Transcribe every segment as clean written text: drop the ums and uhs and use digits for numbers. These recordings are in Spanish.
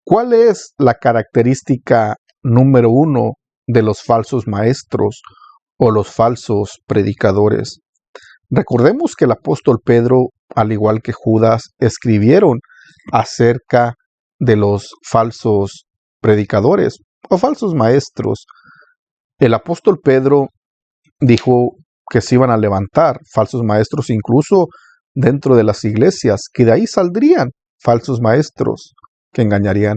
¿Cuál es la característica número uno de los falsos maestros o los falsos predicadores? Recordemos que el apóstol Pedro, al igual que Judas, escribieron acerca de los falsos predicadores o falsos maestros. El apóstol Pedro dijo que se iban a levantar falsos maestros incluso dentro de las iglesias, que de ahí saldrían falsos maestros que engañarían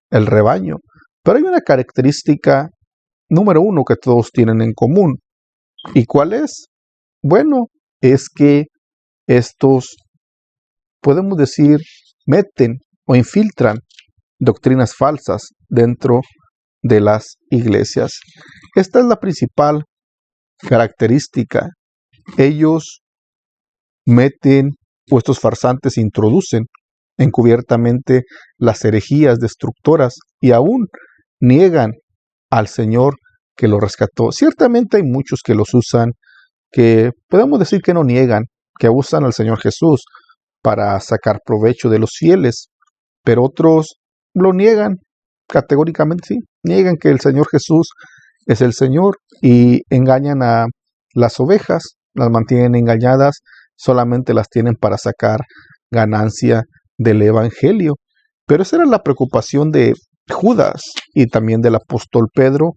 el rebaño. Pero hay una característica número uno que todos tienen en común. ¿Y cuál es? Bueno, es que estos, podemos decir, meten o infiltran doctrinas falsas dentro de las iglesias. Esta es la principal característica. Ellos meten, o estos farsantes introducen encubiertamente las herejías destructoras y aún niegan al Señor que los rescató. Ciertamente hay muchos que los usan, que podemos decir que no niegan, que usan al Señor Jesús para sacar provecho de los fieles, pero otros lo niegan categóricamente, sí, niegan que el Señor Jesús es el Señor y engañan a las ovejas, las mantienen engañadas, solamente las tienen para sacar ganancia del Evangelio. Pero esa era la preocupación de Judas y también del apóstol Pedro,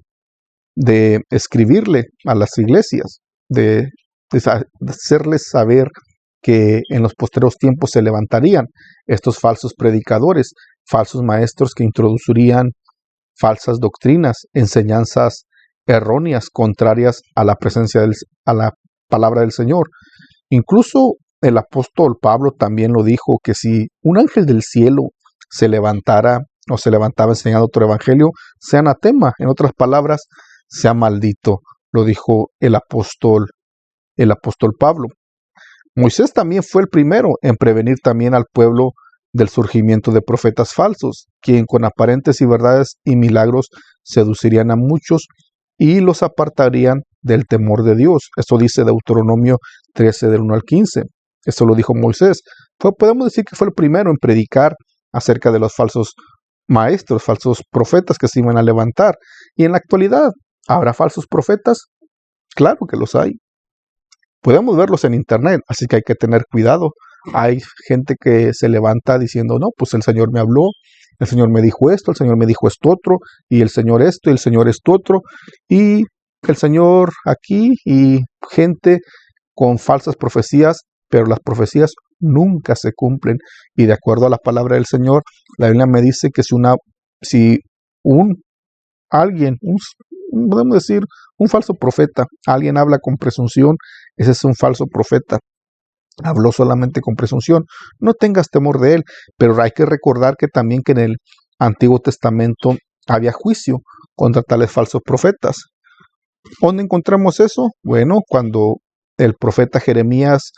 de escribirle a las iglesias, de hacerles saber que en los posteriores tiempos se levantarían estos falsos predicadores, falsos maestros que introducirían falsas doctrinas, enseñanzas erróneas, contrarias a la presencia a la palabra del Señor. Incluso el apóstol Pablo también lo dijo, que si un ángel del cielo se levantara o se levantaba enseñando otro evangelio, sea anatema, en otras palabras, sea maldito, lo dijo el apóstol Pablo. Moisés también fue el primero en prevenir también al pueblo del surgimiento de profetas falsos, quien con aparentes y verdades y milagros seducirían a muchos y los apartarían del temor de Dios. Esto dice Deuteronomio 13, del 1 al 15. Esto lo dijo Moisés. Podemos decir que fue el primero en predicar acerca de los falsos maestros, falsos profetas que se iban a levantar. Y en la actualidad, ¿habrá falsos profetas? Claro que los hay. Podemos verlos en internet, así que hay que tener cuidado. Hay gente que se levanta diciendo, no, pues el Señor me habló, el Señor me dijo esto, el Señor me dijo esto otro, y el Señor esto, y el Señor esto otro, y el Señor aquí, y gente con falsas profecías, pero las profecías nunca se cumplen. Y de acuerdo a la palabra del Señor, la Biblia me dice que si podemos decir, un falso profeta, alguien habla con presunción, ese es un falso profeta. Habló solamente con presunción. No tengas temor de él, pero hay que recordar que también que en el Antiguo Testamento había juicio contra tales falsos profetas. ¿Dónde encontramos eso? Bueno, cuando el profeta Jeremías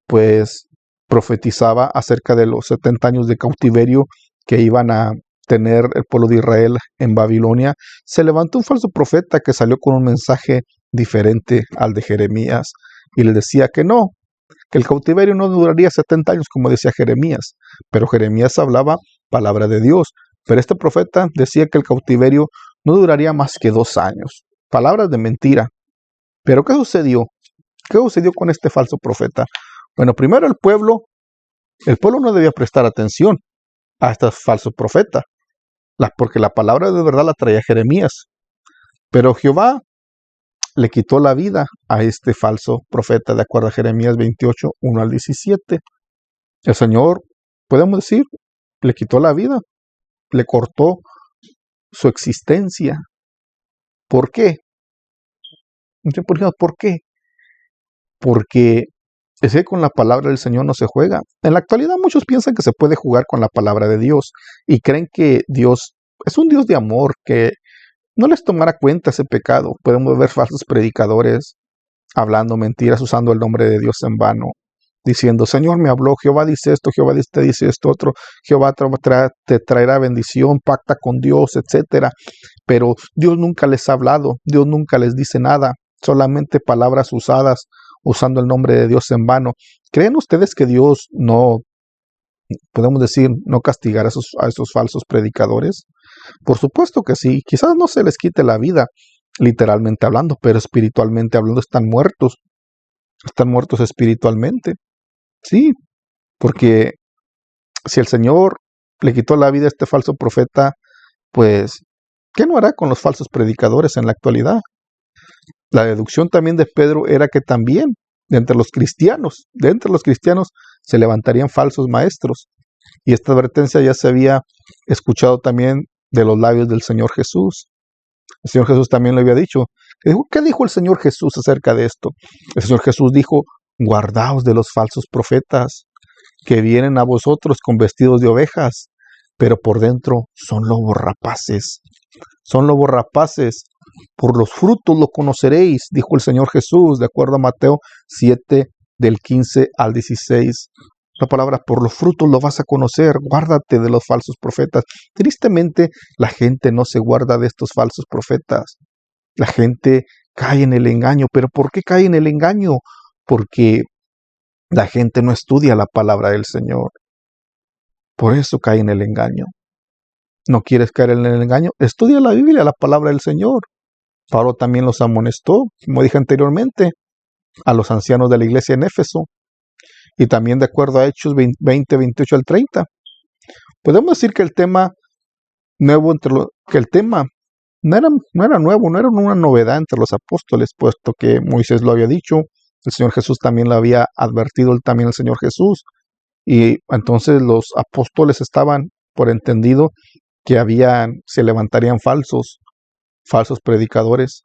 pues profetizaba acerca de los 70 años de cautiverio que iban a tener el pueblo de Israel en Babilonia, se levantó un falso profeta que salió con un mensaje diferente al de Jeremías y le decía que no, que el cautiverio no duraría 70 años como decía Jeremías, pero Jeremías hablaba palabra de Dios, pero este profeta decía que el cautiverio no duraría más que 2 años, palabras de mentira. Pero ¿qué sucedió? ¿Qué sucedió con este falso profeta? Bueno, primero el pueblo no debía prestar atención a este falso profeta, porque la palabra de verdad la traía Jeremías, pero Jehová le quitó la vida a este falso profeta, de acuerdo a Jeremías 28, 1 al 17. El Señor, podemos decir, le quitó la vida, le cortó su existencia. ¿Por qué? ¿Por qué? Porque es que con la palabra del Señor no se juega. En la actualidad muchos piensan que se puede jugar con la palabra de Dios y creen que Dios es un Dios de amor, que no les tomará cuenta ese pecado. Podemos ver falsos predicadores hablando mentiras, usando el nombre de Dios en vano, diciendo, Señor me habló, Jehová dice esto, Jehová te dice esto otro, Jehová te traerá bendición, pacta con Dios, etcétera. Pero Dios nunca les ha hablado, Dios nunca les dice nada, solamente palabras usadas, usando el nombre de Dios en vano. ¿Creen ustedes que Dios no podemos decir, no castigar a esos falsos predicadores? Por supuesto que sí, quizás no se les quite la vida, literalmente hablando, pero espiritualmente hablando están muertos espiritualmente. Sí, porque si el Señor le quitó la vida a este falso profeta, pues, ¿qué no hará con los falsos predicadores en la actualidad? La deducción también de Pedro era que también de entre los cristianos se levantarían falsos maestros. Y esta advertencia ya se había escuchado también de los labios del Señor Jesús. El Señor Jesús también lo había dicho. ¿Qué dijo el Señor Jesús acerca de esto? El Señor Jesús dijo, guardaos de los falsos profetas, que vienen a vosotros con vestidos de ovejas, pero por dentro son lobos rapaces. Son lobos rapaces. Por los frutos lo conoceréis, dijo el Señor Jesús, de acuerdo a Mateo 7, del 15 al 16. La palabra, por los frutos lo vas a conocer, guárdate de los falsos profetas. Tristemente, la gente no se guarda de estos falsos profetas. La gente cae en el engaño. ¿Pero por qué cae en el engaño? Porque la gente no estudia la palabra del Señor. Por eso cae en el engaño. ¿No quieres caer en el engaño? Estudia la Biblia, la palabra del Señor. Pablo también los amonestó, como dije anteriormente, a los ancianos de la iglesia en Éfeso. Y también de acuerdo a Hechos 20, 28 al 30. Podemos decir que el tema nuevo que el tema no era nuevo, no era una novedad entre los apóstoles, puesto que Moisés lo había dicho, el Señor Jesús también lo había advertido también el Señor Jesús. Y entonces los apóstoles estaban por entendido que se levantarían falsos predicadores.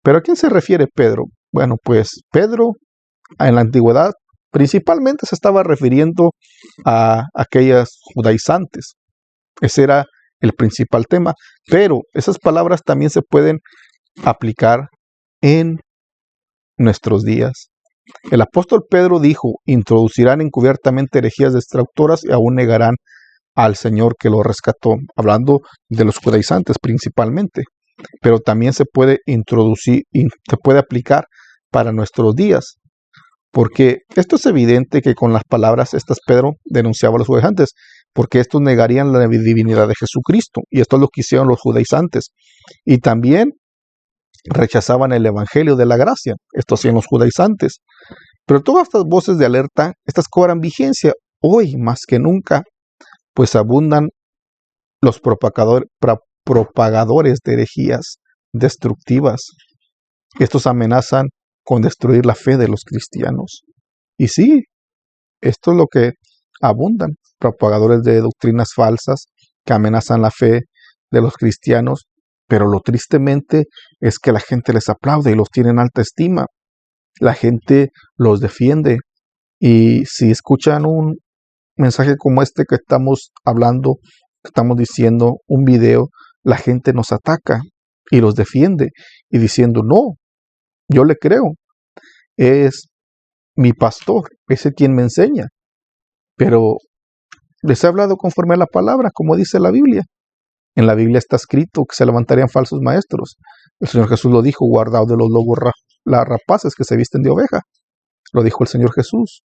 ¿Pero a quién se refiere Pedro? Bueno, pues Pedro en la antigüedad principalmente se estaba refiriendo a aquellas judaizantes. Ese era el principal tema, pero esas palabras también se pueden aplicar en nuestros días. El apóstol Pedro dijo, introducirán encubiertamente herejías destructoras y aún negarán al Señor que lo rescató, hablando de los judaizantes principalmente, pero también se puede introducir y se puede aplicar para nuestros días, porque esto es evidente que con las palabras estas Pedro denunciaba a los judaizantes, porque estos negarían la divinidad de Jesucristo, y esto es lo que hicieron los judaizantes, y también rechazaban el evangelio de la gracia, esto hacían los judaizantes. Pero todas estas voces de alerta, estas cobran vigencia hoy más que nunca, pues abundan los propagadores de herejías destructivas. Estos amenazan con destruir la fe de los cristianos. Y sí, esto es lo que abundan, propagadores de doctrinas falsas que amenazan la fe de los cristianos, pero lo tristemente es que la gente les aplaude y los tiene en alta estima. La gente los defiende, y si escuchan un mensaje como este que estamos hablando, que estamos diciendo, un video, la gente nos ataca y los defiende y diciendo, no, yo le creo, es mi pastor, ese quien me enseña, pero les he hablado conforme a la palabra, como dice la Biblia. En la Biblia está escrito que se levantarían falsos maestros. El Señor Jesús lo dijo, guardaos de los lobos rapaces que se visten de oveja. Lo dijo el Señor Jesús.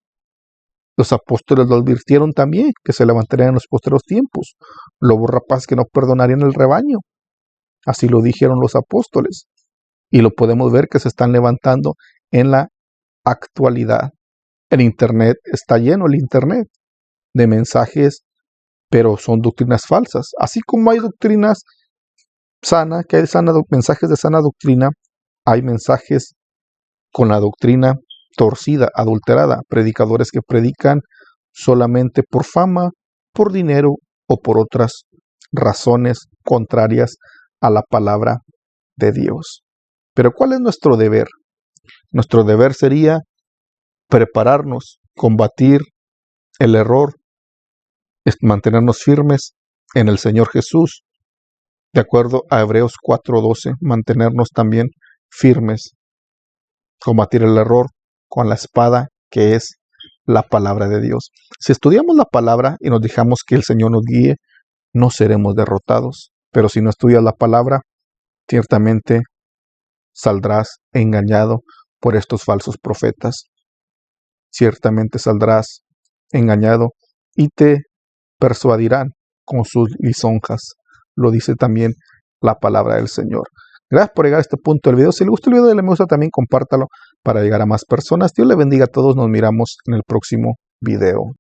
Los apóstoles lo advirtieron también, que se levantarían en los postreros tiempos lobos rapaces que no perdonarían el rebaño. Así lo dijeron los apóstoles. Y lo podemos ver que se están levantando en la actualidad. El Internet está lleno, el Internet, de mensajes, pero son doctrinas falsas. Así como hay doctrinas sanas, que hay mensajes de sana doctrina, hay mensajes con la doctrina torcida, adulterada, predicadores que predican solamente por fama, por dinero o por otras razones contrarias a la palabra de Dios. Pero ¿cuál es nuestro deber? Nuestro deber sería prepararnos, combatir el error, mantenernos firmes en el Señor Jesús, de acuerdo a Hebreos 4:12, mantenernos también firmes, combatir el error con la espada que es la palabra de Dios. Si estudiamos la palabra y nos dejamos que el Señor nos guíe, no seremos derrotados. Pero si no estudias la palabra, ciertamente saldrás engañado por estos falsos profetas. Ciertamente saldrás engañado y te persuadirán con sus lisonjas. Lo dice también la palabra del Señor. Gracias por llegar a este punto del video. Si le gustó el video, dale me gusta, también compártalo para llegar a más personas. Dios le bendiga a todos. Nos miramos en el próximo video.